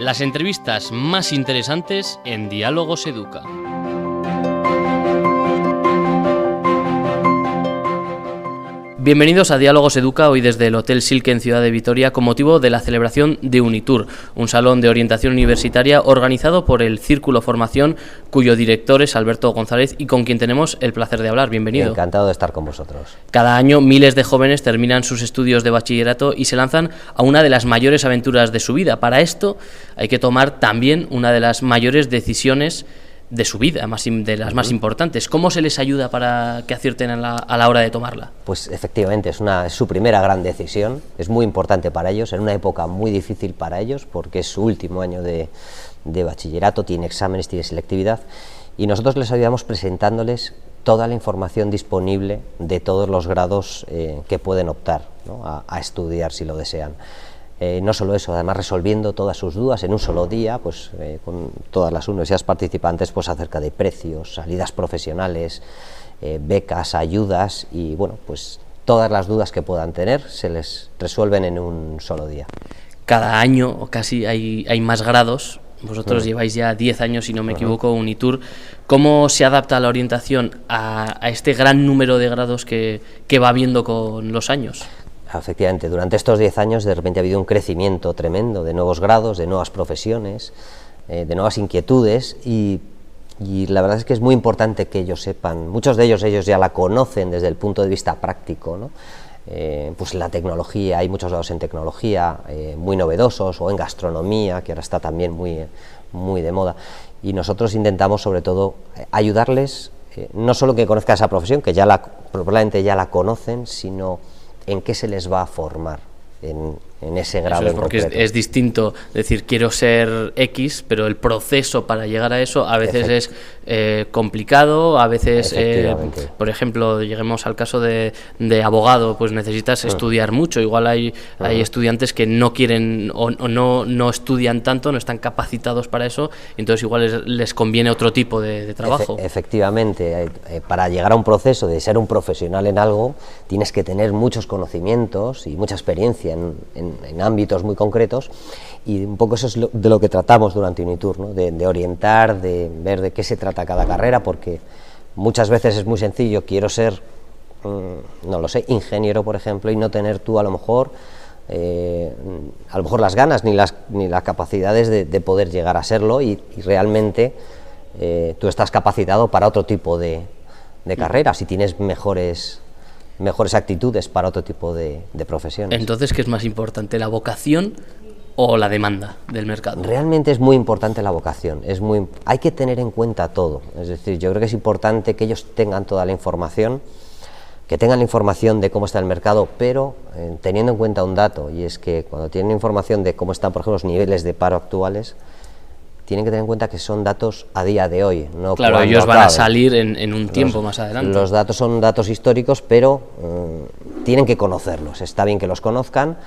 Las entrevistas más interesantes en Diálogos Educa. Bienvenidos a Diálogos Educa, hoy desde el Hotel Silke en Ciudad de Vitoria, con motivo de la celebración de Unitur, un salón de orientación universitaria organizado por el Círculo Formación, cuyo director es Alberto González y con quien tenemos el placer de hablar. Bienvenido. Encantado de estar con vosotros. Cada año miles de jóvenes terminan sus estudios de bachillerato y se lanzan a una de las mayores aventuras de su vida. Para esto hay que tomar también una de las mayores decisiones de su vida, de las más importantes. ¿Cómo se les ayuda para que acierten a la hora de tomarla? Pues efectivamente, es su primera gran decisión, es muy importante para ellos, en una época muy difícil para ellos, porque es su último año de bachillerato, tiene exámenes, tiene selectividad, y nosotros les ayudamos presentándoles toda la información disponible de todos los grados que pueden optar, ¿no?, a estudiar si lo desean. No solo eso, además resolviendo todas sus dudas en un solo día, pues con todas las universidades participantes, pues acerca de precios, salidas profesionales, becas, ayudas y bueno, pues todas las dudas que puedan tener se les resuelven en un solo día. Cada año o casi hay más grados. Vosotros lleváis ya 10 años, si no me equivoco, Unitur. ¿Cómo se adapta la orientación a este gran número de grados que va habiendo con los años? Efectivamente, durante estos 10 años de repente ha habido un crecimiento tremendo de nuevos grados, de nuevas profesiones, de nuevas inquietudes y la verdad es que es muy importante que ellos sepan, muchos de ellos ya la conocen desde el punto de vista práctico, ¿no? Pues la tecnología, hay muchos grados en tecnología muy novedosos, o en gastronomía, que ahora está también muy de moda, y nosotros intentamos sobre todo ayudarles, no solo que conozcan esa profesión, que probablemente ya la conocen, sino en qué se les va a formar en ese grado. Eso es porque es distinto decir quiero ser X, pero el proceso para llegar a eso a veces es complicado, a veces, por ejemplo, lleguemos al caso de abogado, pues necesitas estudiar mucho, igual hay estudiantes que no quieren o no estudian tanto, no están capacitados para eso, entonces igual les conviene otro tipo de trabajo. Efectivamente, para llegar a un proceso de ser un profesional en algo, tienes que tener muchos conocimientos y mucha experiencia en ámbitos muy concretos, y un poco eso es de lo que tratamos durante Unitur, ¿no? De orientar, de ver de qué se trata cada carrera, porque muchas veces es muy sencillo, quiero ser, no lo sé, ingeniero, por ejemplo, y no tener tú a lo mejor las ganas ni las capacidades de poder llegar a serlo, y realmente tú estás capacitado para otro tipo de carreras y tienes mejores actitudes para otro tipo de profesiones. Entonces, ¿qué es más importante, la vocación o la demanda del mercado? Realmente es muy importante la vocación, hay que tener en cuenta todo, es decir, yo creo que es importante que ellos tengan toda la información, que tengan la información de cómo está el mercado, pero teniendo en cuenta un dato, y es que cuando tienen información de cómo están, por ejemplo, los niveles de paro actuales, tienen que tener en cuenta que son datos a día de hoy. No, claro, ellos van a salir en un tiempo más adelante. Los datos son datos históricos, pero tienen que conocerlos. Está bien que los conozcan,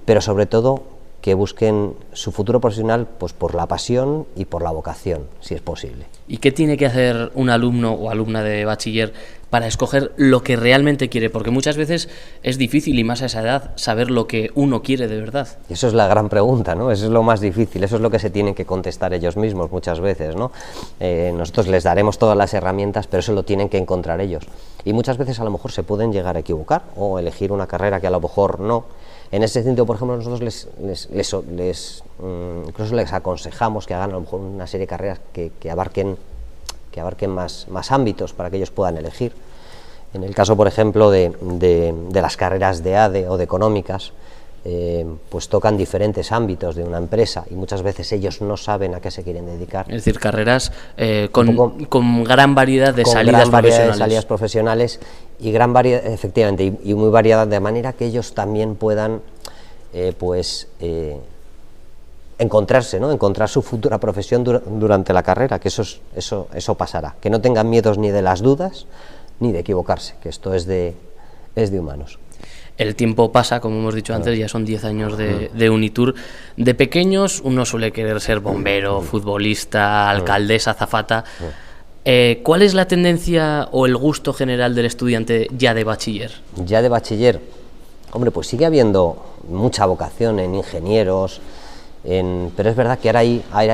pero sobre todo que busquen su futuro profesional pues por la pasión y por la vocación, si es posible. ¿Y qué tiene que hacer un alumno o alumna de bachiller para escoger lo que realmente quiere? Porque muchas veces es difícil, y más a esa edad, saber lo que uno quiere de verdad. Eso es la gran pregunta, ¿no? Eso es lo más difícil, eso es lo que se tienen que contestar ellos mismos muchas veces, ¿no? Nosotros les daremos todas las herramientas, pero eso lo tienen que encontrar ellos. Y muchas veces a lo mejor se pueden llegar a equivocar o elegir una carrera que a lo mejor no. En ese sentido, por ejemplo, nosotros incluso les aconsejamos que hagan a lo mejor una serie de carreras que abarquen más ámbitos para que ellos puedan elegir. En el caso, por ejemplo, de las carreras de ADE o de económicas, pues tocan diferentes ámbitos de una empresa y muchas veces ellos no saben a qué se quieren dedicar. Es decir, carreras con gran variedad de salidas profesionales y gran variedad, efectivamente, y muy variada, de manera que ellos también puedan encontrarse, ¿no? Encontrar su futura profesión durante la carrera, que eso pasará, que no tengan miedos ni de las dudas ni de equivocarse, que esto es de humanos. El tiempo pasa, como hemos dicho antes, ya son 10 años de Unitur. De pequeños uno suele querer ser bombero, futbolista, alcaldesa, azafata. ¿Cuál es la tendencia o el gusto general del estudiante ya de bachiller? Ya de bachiller, hombre, pues sigue habiendo mucha vocación en ingenieros, Pero es verdad que ahora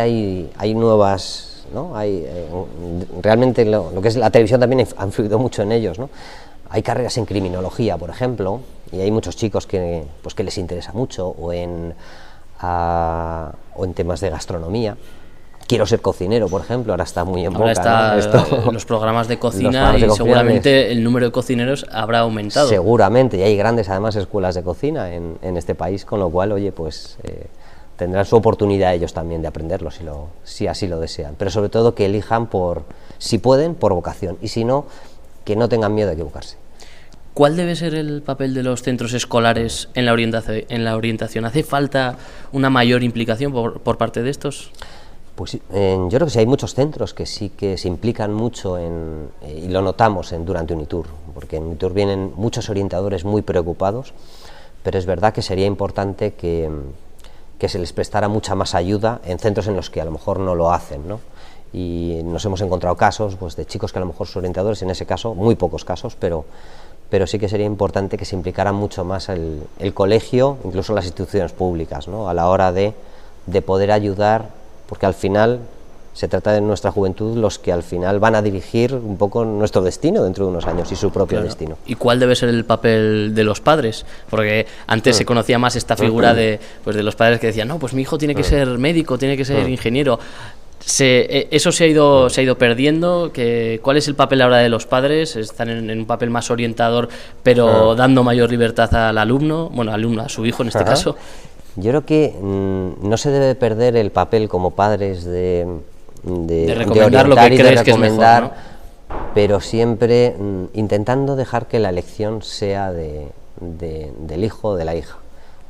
hay nuevas, ¿no? Realmente lo que es la televisión también ha influido mucho en ellos, ¿no? Hay carreras en criminología, por ejemplo, y hay muchos chicos que les interesa mucho, o en temas de gastronomía. Quiero ser cocinero, por ejemplo, ahora está muy en boca. Ahora está, ¿no? Los programas de cocina y seguramente el número de cocineros habrá aumentado. Seguramente, y hay grandes además escuelas de cocina en este país, con lo cual, oye, pues tendrán su oportunidad ellos también de aprenderlo si así lo desean, pero sobre todo que elijan si pueden, por vocación, y si no, que no tengan miedo a equivocarse. ¿Cuál debe ser el papel de los centros escolares en la orientación? ¿Hace falta una mayor implicación por parte de estos? Pues yo creo que sí, hay muchos centros que sí que se implican mucho y lo notamos durante Unitur, porque en Unitur vienen muchos orientadores muy preocupados, pero es verdad que sería importante que se les prestara mucha más ayuda en centros en los que a lo mejor no lo hacen, ¿no? Y nos hemos encontrado casos pues, de chicos que a lo mejor son orientadores, en ese caso, muy pocos casos, pero sí que sería importante que se implicara mucho más el colegio, incluso las instituciones públicas, ¿no? A la hora de poder ayudar, porque al final se trata de nuestra juventud, los que al final van a dirigir un poco nuestro destino dentro de unos años y su propio destino. ¿Y cuál debe ser el papel de los padres? Porque antes se conocía más esta figura de los padres que decían, no, pues mi hijo tiene que ser médico, tiene que ser ingeniero. Eso se ha ido perdiendo. ¿Cuál es el papel ahora de los padres? ¿Están en un papel más orientador, pero dando mayor libertad al alumno? Bueno, a su hijo en este caso. Yo creo que no se debe perder el papel como padres de recomendar lo que crees que es mejor, ¿no? Pero siempre intentando dejar que la elección sea del hijo o de la hija,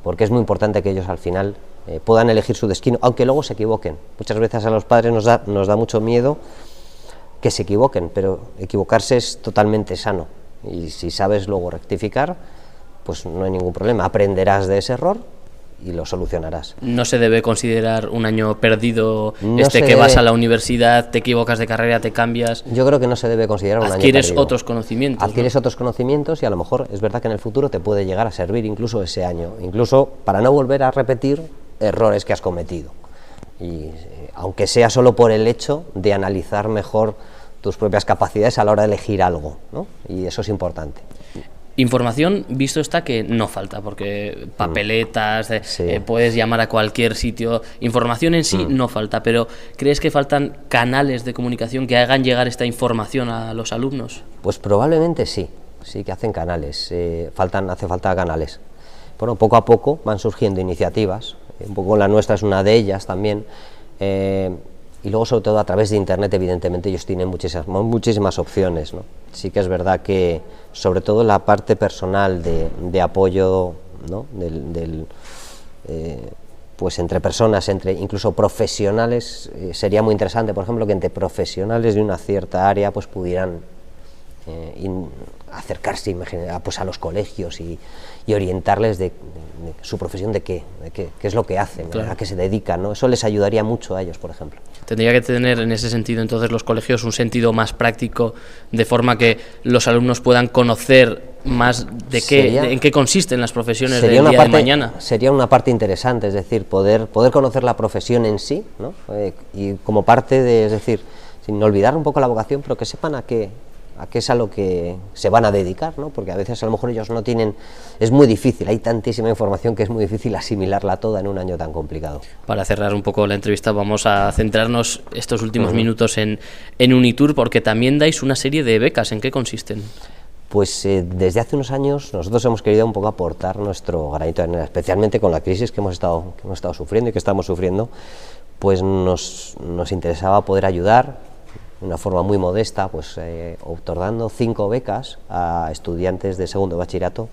porque es muy importante que ellos al final puedan elegir su destino, aunque luego se equivoquen. Muchas veces a los padres nos da mucho miedo que se equivoquen, pero equivocarse es totalmente sano, y si sabes luego rectificar, pues no hay ningún problema, aprenderás de ese error y lo solucionarás. No se debe considerar un año perdido que vas a la universidad, te equivocas de carrera, te cambias. Yo creo que no se debe considerar un año perdido. Adquieres otros conocimientos. Adquieres otros conocimientos y a lo mejor es verdad que en el futuro te puede llegar a servir incluso ese año, incluso para no volver a repetir errores que has cometido. Y aunque sea solo por el hecho de analizar mejor tus propias capacidades a la hora de elegir algo, ¿no? Y eso es importante. Información, visto está que no falta, porque papeletas, puedes llamar a cualquier sitio, información en sí no falta, pero ¿crees que faltan canales de comunicación que hagan llegar esta información a los alumnos? Pues probablemente sí que hacen canales, hace falta canales. Bueno, poco a poco van surgiendo iniciativas, un poco la nuestra es una de ellas también, y luego sobre todo a través de internet evidentemente ellos tienen muchísimas opciones, ¿no? Sí que es verdad que sobre todo la parte personal de apoyo, ¿no? Pues entre personas, entre incluso profesionales, sería muy interesante, por ejemplo, que entre profesionales de una cierta área pues pudieran acercarse pues a los colegios y orientarles de su profesión, de qué es lo que hacen, claro, a qué se dedican, ¿no? Eso les ayudaría mucho a ellos, por ejemplo. Tendría que tener en ese sentido entonces los colegios un sentido más práctico, de forma que los alumnos puedan conocer más en qué consisten las profesiones del día de mañana. Sería una parte interesante, es decir, poder conocer la profesión en sí, ¿no? Y como parte es decir, sin olvidar un poco la vocación, pero que sepan a qué es a lo que se van a dedicar, ¿no? Porque a veces a lo mejor ellos no tienen, es muy difícil, hay tantísima información que es muy difícil asimilarla toda en un año tan complicado. Para cerrar un poco la entrevista vamos a centrarnos estos últimos minutos en Unitur, porque también dais una serie de becas. ¿En qué consisten? Pues desde hace unos años nosotros hemos querido un poco aportar nuestro granito de arena, especialmente con la crisis que hemos estado sufriendo y que estamos sufriendo, pues nos interesaba poder ayudar de una forma muy modesta, pues otorgando 5 becas a estudiantes de segundo bachillerato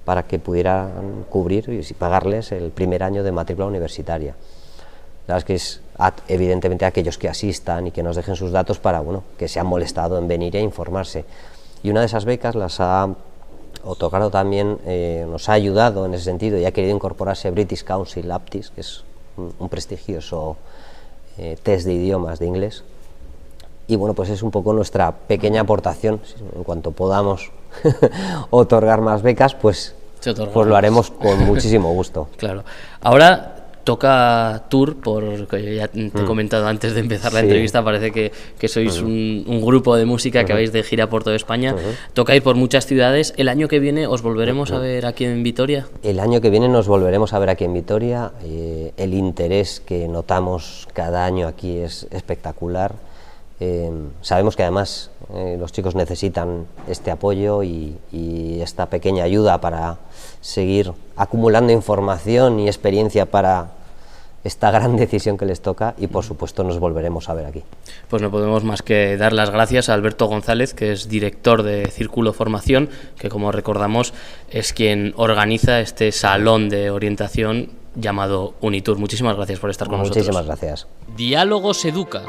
para que pudieran cubrir y pagarles el primer año de matrícula universitaria. La verdad es que es evidentemente aquellos que asistan y que nos dejen sus datos para, bueno, que se han molestado en venir e informarse. Y una de esas becas las ha otorgado también, nos ha ayudado en ese sentido y ha querido incorporarse British Council Aptis, que es un prestigioso test de idiomas de inglés. Y bueno, pues es un poco nuestra pequeña aportación. En cuanto podamos otorgar más becas, pues lo haremos con muchísimo gusto. Claro. Ahora toca tour, porque ya te he comentado antes de empezar la entrevista, parece que sois un grupo de música que vais de gira por toda España. Toca ir por muchas ciudades. ¿El año que viene os volveremos a ver aquí en Vitoria? El año que viene nos volveremos a ver aquí en Vitoria. El interés que notamos cada año aquí es espectacular. Sabemos que además los chicos necesitan este apoyo y esta pequeña ayuda para seguir acumulando información y experiencia para esta gran decisión que les toca, y por supuesto nos volveremos a ver aquí. Pues no podemos más que dar las gracias a Alberto González, que es director de Círculo Formación, que como recordamos es quien organiza este salón de orientación llamado Unitur. Muchísimas gracias por estar con nosotros. Muchísimas gracias. Diálogos Educa.